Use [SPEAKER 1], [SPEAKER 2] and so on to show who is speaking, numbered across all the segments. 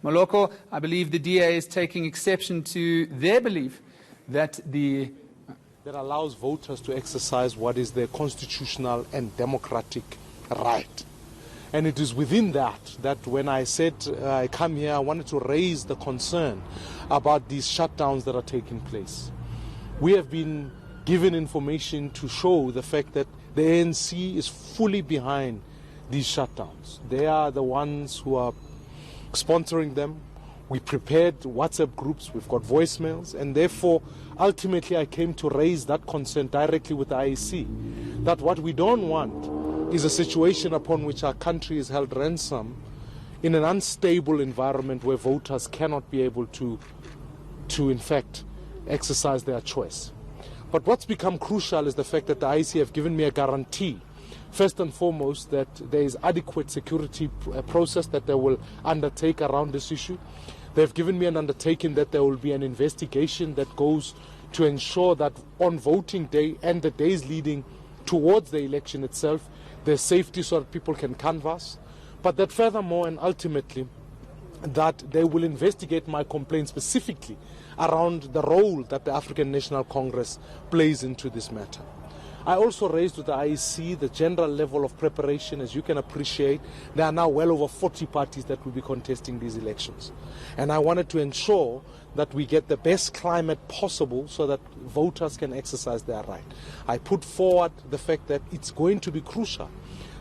[SPEAKER 1] Moloko, I believe the DA is taking exception to their belief that
[SPEAKER 2] that allows voters to exercise what is their constitutional and democratic right. And it is within that when I said I come here, I wanted to raise the concern about these shutdowns that are taking place. We have been given information to show the fact that the ANC is fully behind these shutdowns. They are the ones who are sponsoring them. We prepared WhatsApp groups, we've got voicemails, and therefore ultimately I came to raise that concern directly with the IEC, that what we don't want is a situation upon which our country is held ransom in an unstable environment where voters cannot be able to in fact exercise their choice. But what's become crucial is the fact that the IEC have given me a guarantee, first and foremost, that there is adequate security process that they will undertake around this issue. They've given me an undertaking that there will be an investigation that goes to ensure that on voting day and the days leading towards the election itself, there's safety so that people can canvass. But that furthermore and ultimately, that they will investigate my complaint specifically around the role that the African National Congress plays into this matter. I also raised with the IEC the general level of preparation. As you can appreciate, there are now well over 40 parties that will be contesting these elections. And I wanted to ensure that we get the best climate possible so that voters can exercise their right. I put forward the fact that it's going to be crucial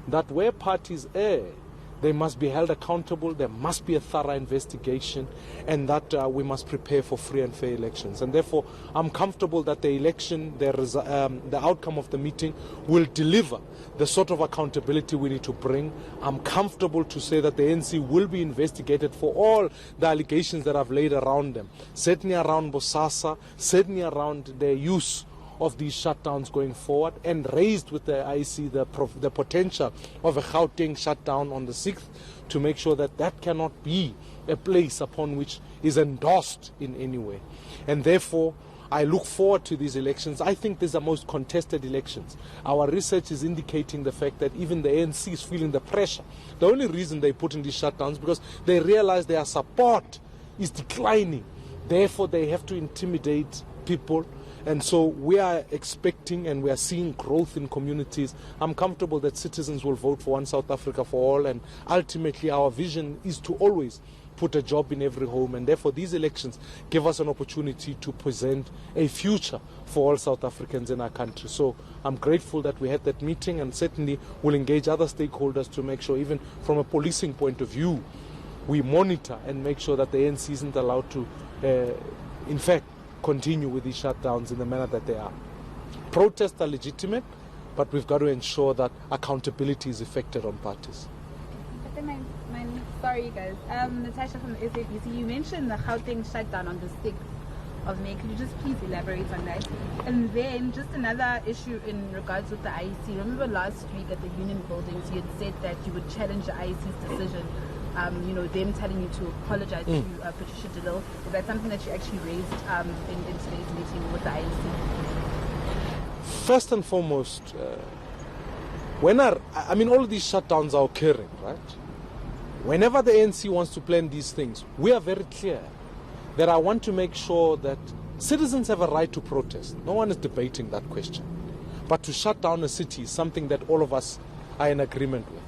[SPEAKER 2] that where parties err, they must be held accountable, there must be a thorough investigation, and that we must prepare for free and fair elections. And therefore, I'm comfortable that the election, the outcome of the meeting will deliver the sort of accountability we need to bring. I'm comfortable to say that the ANC will be investigated for all the allegations that I've laid around them, certainly around Bosasa, certainly around their use of these shutdowns going forward, and raised with the IEC the potential of a Gauteng shutdown on the 6th to make sure that that cannot be a place upon which is endorsed in any way. And therefore, I look forward to these elections. I think these are most contested elections. Our research is indicating the fact that even the ANC is feeling the pressure. The only reason they put in these shutdowns because they realize their support is declining. Therefore, they have to intimidate people. And so we are expecting and we are seeing growth in communities. I'm comfortable that citizens will vote for One South Africa for all, and ultimately our vision is to always put a job in every home, and therefore these elections give us an opportunity to present a future for all South Africans in our country. So I'm grateful that we had that meeting, and certainly will engage other stakeholders to make sure, even from a policing point of view, we monitor and make sure that the ANC isn't allowed to in fact continue with these shutdowns in the manner that they are. Protests are legitimate, but we've got to ensure that accountability is effected on parties.
[SPEAKER 3] But then sorry guys, Natasha from the SABC, you mentioned the Gauteng shutdown on the 6th of May. Could you just please elaborate on that? And then just another issue in regards with the IEC. Remember last week at the Union buildings, you had said that you would challenge the IEC's decision, them telling you to apologize to Patricia de Lille. Is that something that you actually raised in today's meeting with the IEC?
[SPEAKER 2] First and foremost, all of these shutdowns are occurring, right? Whenever the ANC wants to plan these things, we are very clear that I want to make sure that citizens have a right to protest. No one is debating that question. But to shut down a city is something that all of us are in agreement with.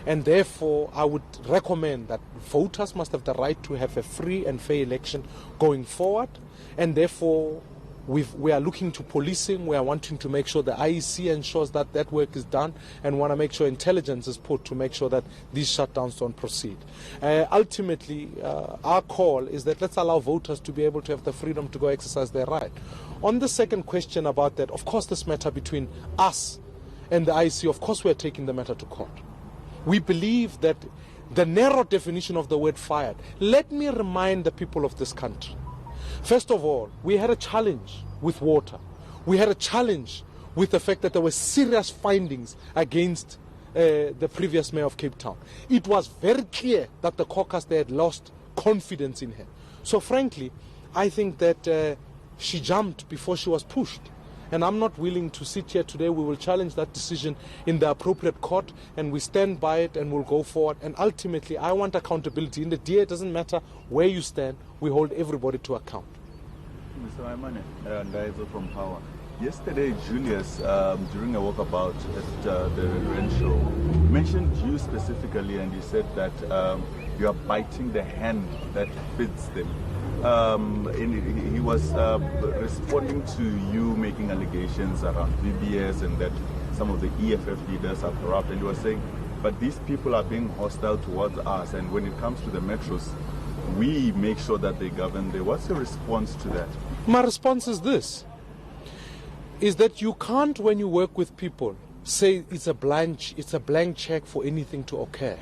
[SPEAKER 2] And therefore, I would recommend that voters must have the right to have a free and fair election going forward. And therefore, we are looking to policing. We are wanting to make sure the IEC ensures that that work is done, and want to make sure intelligence is put to make sure that these shutdowns don't proceed. Ultimately, our call is that let's allow voters to be able to have the freedom to go exercise their right. On the second question about that, of course, this matter between us and the IEC, of course, we are taking the matter to court. We believe that the narrow definition of the word fired. Let me remind the people of this country. First of all, we had a challenge with water. We had a challenge with the fact that there were serious findings against the previous mayor of Cape Town. It was very clear that the caucus, they had lost confidence in her. So frankly, I think that she jumped before she was pushed. And I'm not willing to sit here today. We will challenge that decision in the appropriate court, and we stand by it and we'll go forward. And ultimately, I want accountability. In the DA, it doesn't matter where you stand, we hold everybody to account.
[SPEAKER 4] Mr. Maimane, Ndaizo from Power. Yesterday, Julius, during a walkabout at the Ren show, mentioned you specifically, and he said that you are biting the hand that feeds them. He was responding to you making allegations around VBS and that some of the EFF leaders are corrupt, and he was saying, but these people are being hostile towards us, and when it comes to the metros, we make sure that they govern there. What's your response to that?
[SPEAKER 2] My response is this, is that you can't, when you work with people, say it's a blank check for anything to occur.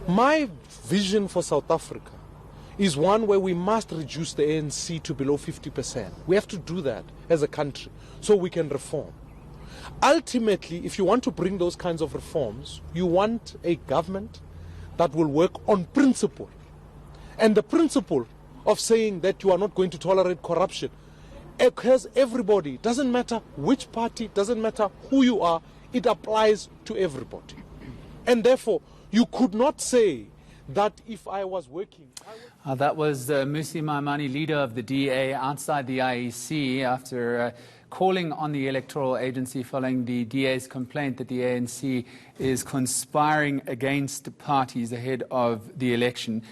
[SPEAKER 2] My vision for South Africa is one where we must reduce the ANC to below 50%. We have to do that as a country so we can reform. Ultimately, if you want to bring those kinds of reforms, you want a government that will work on principle. And the principle of saying that you are not going to tolerate corruption occurs everybody. Doesn't matter which party, doesn't matter who you are, it applies to everybody. And therefore, you could not say that if I was working...
[SPEAKER 1] That was Mmusi Maimane, leader of the DA, outside the IEC after calling on the electoral agency following the DA's complaint that the ANC is conspiring against parties ahead of the election.